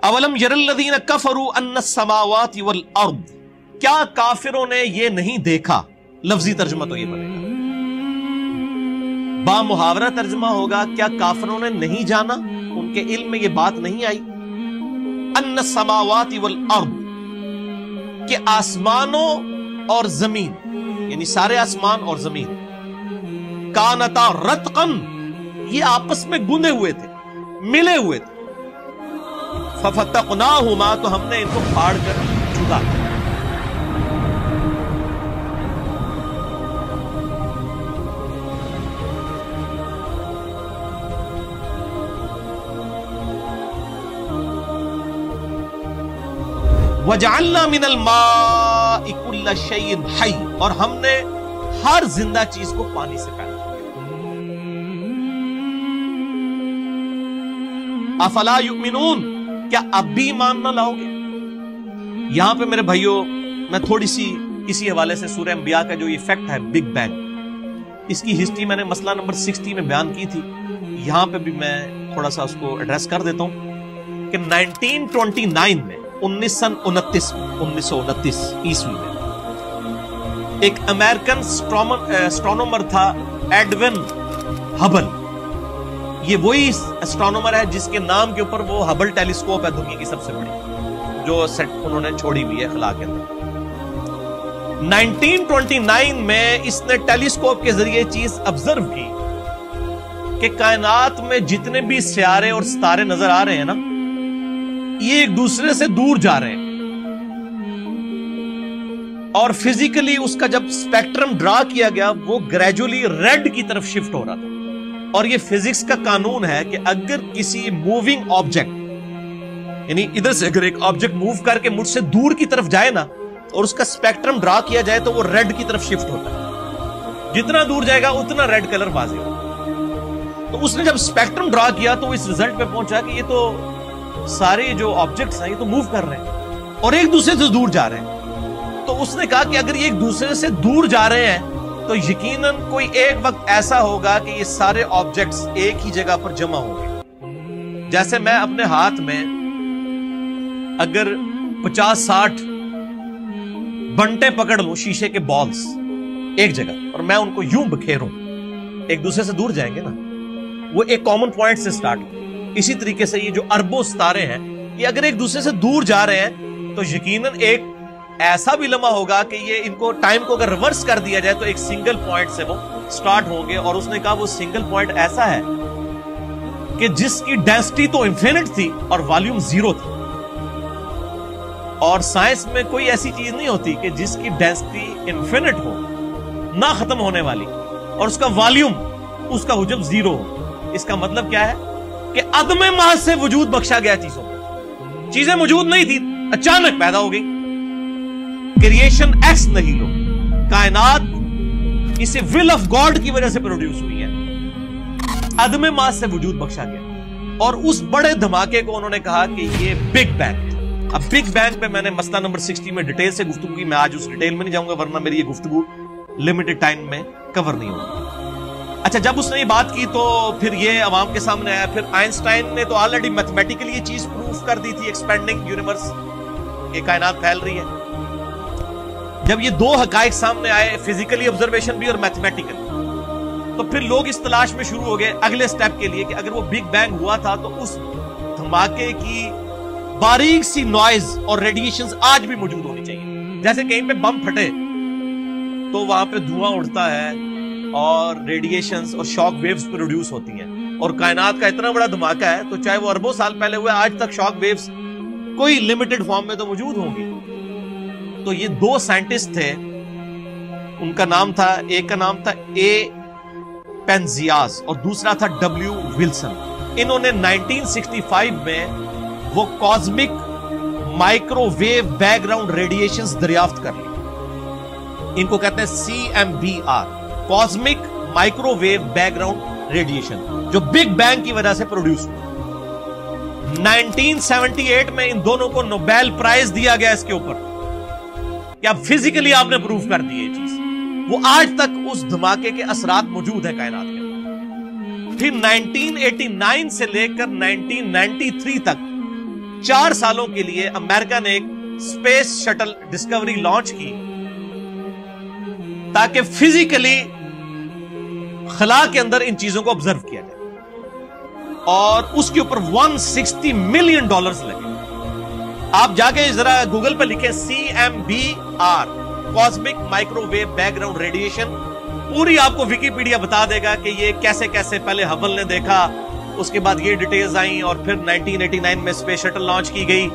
अवलम यरल्लज़ीन कफरू अन्नस्समावाति वल अर्द, क्या काफिरों ने ये नहीं देखा। लफ्जी तर्जुमा तो ये बनेगा, बामुहावरा तर्जुमा होगा क्या काफिरों ने नहीं जाना, उनके इल्म में ये बात नहीं आई। अन्नस्समावाति वल अर्द, कि आसमानों और जमीन, यानी सारे आसमान और जमीन, कानता रतकन, ये आपस में गुंदे हुए थे, मिले हुए थे। फफतकनाहुमा, तो हमने इनको फाड़ कर जुदा किया। वजअलना मिनल माइ कुल्ल शैइन हय, और हमने हर जिंदा चीज को पानी से पैदा किया। अफला युमिनून, क्या अब भी ईमान न लाओगे। यहां पे मेरे भाइयों मैं थोड़ी सी इसी हवाले से सूरह अंबिया का जो इफेक्ट है बिग बैंग, इसकी हिस्ट्री मैंने मसला नंबर 60 में बयान की थी, यहां पे भी मैं थोड़ा सा उसको एड्रेस कर देता हूं कि 1929 में 1929 ईस्वी में एक अमेरिकन एस्ट्रोनॉमर था एडविन हबल। ये वही एस्ट्रोनॉमर है जिसके नाम के ऊपर वो हबल टेलीस्कोप है दुनिया की सबसे बड़ी, जो सेट उन्होंने छोड़ी हुई है खला के अंदर। 1929 में इसने टेलीस्कोप के जरिए चीज ऑब्जर्व की कि कायनात में जितने भी सितारे और सितारे नजर आ रहे हैं ना, ये एक दूसरे से दूर जा रहे हैं, और फिजिकली उसका जब स्पेक्ट्रम ड्रा किया गया वो ग्रेजुअली रेड की तरफ शिफ्ट हो रहा था। और ये फिजिक्स का कानून है कि अगर किसी मूविंग ऑब्जेक्ट, यानी इधर से अगर एक ऑब्जेक्ट मूव करके मुझसे दूर की तरफ जाए ना और उसका स्पेक्ट्रम ड्रा किया जाए तो वो रेड की तरफ शिफ्ट होता है, जितना दूर जाएगा उतना रेड कलर वाज़ेह होगा। तो उसने जब स्पेक्ट्रम ड्रा किया तो इस रिजल्ट पे पहुंचा कि ये तो सारे जो ऑब्जेक्ट्स हैं ये तो मूव कर रहे हैं और एक दूसरे से दूर जा रहे हैं। तो उसने कहा कि अगर ये एक दूसरे से दूर जा रहे हैं तो यकीनन कोई एक वक्त ऐसा होगा कि ये सारे ऑब्जेक्ट्स एक ही जगह पर जमा होंगे। जैसे मैं अपने हाथ में अगर 50-60 बंटे पकड़ लूं शीशे के बॉल्स एक जगह और मैं उनको यूं बखेरूं, एक दूसरे से दूर जाएंगे ना, वो एक कॉमन पॉइंट से स्टार्ट होंगे। इसी तरीके से ये जो अरबों सितारे हैं ये अगर एक दूसरे से दूर जा रहे हैं तो यकीनन एक ऐसा भी लम्हा होगा कि ये इनको टाइम को अगर रिवर्स कर दिया जाए तो एक सिंगल पॉइंट से वो स्टार्ट होंगे। और उसने कहा वो सिंगल पॉइंट ऐसा है कि जिसकी डेंसिटी तो इंफिनिट थी और वॉल्यूम 0 थी। और साइंस में कोई ऐसी चीज नहीं होती कि जिसकी डेंसिटी इंफिनिट हो, ना खत्म होने वाली, और उसका वॉल्यूम, उसका हुजम 0 हो। इसका मतलब क्या है कि अदमे महज से वजूद बख्शा गया चीजों को। चीजें मौजूद नहीं थी, अचानक पैदा हो गई। क्रिएशन एक्स नहीं लो, कायनात इसे विल ऑफ गॉड की वजह से प्रोड्यूस हुई है, अदमे महज से वजूद बख्शा गया। और उस बड़े धमाके को उन्होंने कहा कि ये बिग बैंग। अब बिग बैंग पे मैंने मसला नंबर 60 में डिटेल से गुफ्तगू की, मैं आज उस डिटेल में नहीं जाऊंगा वरना मेरी ये गुफ्तगू लिमिटेड टाइम में कवर नहीं होगी। अच्छा, जब उसने ये बात की तो फिर ये अवाम के सामने आया। फिर आइंस्टाइन ने तो ऑलरेडी मैथमेटिकली ये चीज प्रूफ कर दी थी, एक्सपेंडिंग यूनिवर्स, ये कायनात फैल रही है। जब ये दो हकायक सामने आए, फिजिकली ऑब्जर्वेशन भी और मैथमेटिकल, तो फिर लोग इस तलाश में शुरू हो गए अगले स्टेप के लिए कि अगर वो बिग बैंग हुआ था तो उस धमाके की बारीक सी नॉइज और रेडिएशंस आज भी मौजूद होनी चाहिए। जैसे कहीं पे बम फटे तो वहां पे धुआं उड़ता है और रेडिएशंस और शॉक वेव्स प्रोड्यूस होती हैं, और कायनात का इतना बड़ा धमाका है तो चाहे वो अरबों साल पहले हुआ, आज तक शॉक वेव्स कोई लिमिटेड फॉर्म में तो मौजूद होंगी। तो ये दो साइंटिस्ट थे, उनका नाम था, एक का नाम था ए पेंजियास और दूसरा था डब्ल्यू विल्सन। इन्होंने 1965 में वो कॉस्मिक माइक्रोवेव बैकग्राउंड रेडिएशंस दरियाफ्त कर ली। इनको कहते हैं CMBR, cosmic microwave background radiation, जो बिग बैंग की वजह से प्रोड्यूस हुआ। 1978 में इन दोनों को नोबेल प्राइज दिया गया इसके ऊपर, या फिजिकली आपने प्रूफ कर दी ये चीज। वो आज तक उस धमाके के असरात मौजूद है कायनात के। फिर 1989 से लेकर 1993 तक 4 سالوں کے لیے امریکہ نے ایک اسپیس شٹل ڈسکوری لانچ کی تاکہ فزیکلی خلا کے اندر ان چیزوں کو آبزرو کیا جائے، اور اس کے اوپر $160 ملین لگے۔ آپ جا کے ذرا گوگل پہ لکھیں CMBR، cosmic microwave background radiation, پوری آپ کو ویکیپیڈیا بتا دے گا کہ یہ کیسے کیسے پہلے ہبل نے دیکھا، اس کے بعد یہ ڈیٹیلز آئیں، اور پھر 1989 میں اسپیس شٹل لانچ کی گئی۔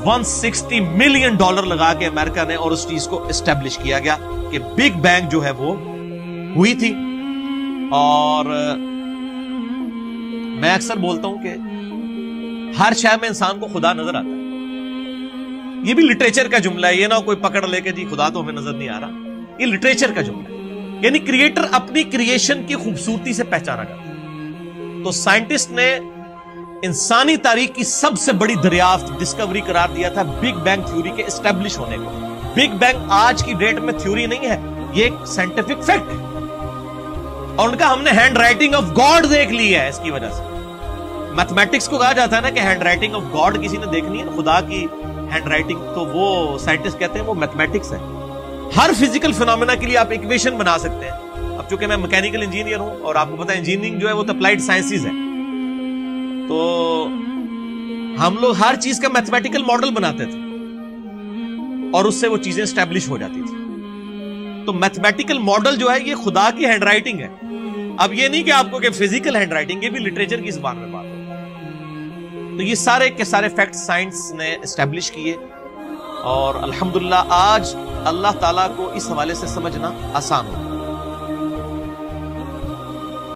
$160 ملین لگا کے امریکہ نے، اور اس چیز کو اسٹیبلش کیا گیا کہ بگ بینگ جو ہے وہ ہوئی تھی۔ اور میں اکثر بولتا ہوں کہ ہر شے میں انسان کو خدا نظر آتا ہے، یہ بھی لٹریچر کا جملہ ہے، یہ نہ کوئی پکڑ لے کے جی خدا تو ہمیں نظر نہیں آ رہا، یہ لٹریچر کا جملہ ہے، یعنی کریٹر اپنی کریشن کی خوبصورتی سے پہچانا جاتا ہے۔ تو سائنٹسٹ نے انسانی تاریخ کی سب سے بڑی دریافت ڈسکوری قرار دیا تھا بگ بینگ تھیوری کے اسٹیبلش ہونے کو۔ بگ بینگ آج کی ڈیٹ میں تھیوری نہیں ہے، یہ ایک سائنٹیفک فیکٹ ہے، اور ان کا ہم نے ہینڈ رائٹنگ آف گاڈ دیکھ لی ہے۔ اس کی وجہ سے میتھمیٹکس کو کہا جاتا ہے نا کہ ہینڈ رائٹنگ آف گاڈ کسی نے دیکھنی ہے، خدا کی ہینڈ رائٹنگ، تو وہ سائنٹسٹ کہتے ہیں وہ میتھمیٹکس ہے۔ ہر فزیکل فینومینا کے لیے آپ ایکویشن بنا سکتے ہیں۔ اب چونکہ میں میکینیکل انجینئر ہوں، اور آپ کو پتا ہے انجینئرنگ جو ہے وہ اپلائیڈ سائنسز ہے، تو ہم لوگ ہر چیز کا میتھمیٹیکل ماڈل بناتے تھے، اور اس سے وہ چیزیں اسٹیبلش ہو جاتی تھی۔ تو میتھمیٹیکل ماڈل جو ہے یہ خدا کی ہینڈ رائٹنگ ہے۔ اب یہ نہیں کہ آپ کو کہ فزیکل ہینڈ رائٹنگ، یہ بھی لٹریچر کی زبان میں بات ہو۔ تو یہ سارے کے سارے فیکٹ سائنس نے اسٹیبلش کیے، اور الحمدللہ آج اللہ تعالیٰ کو اس حوالے سے سمجھنا آسان ہو۔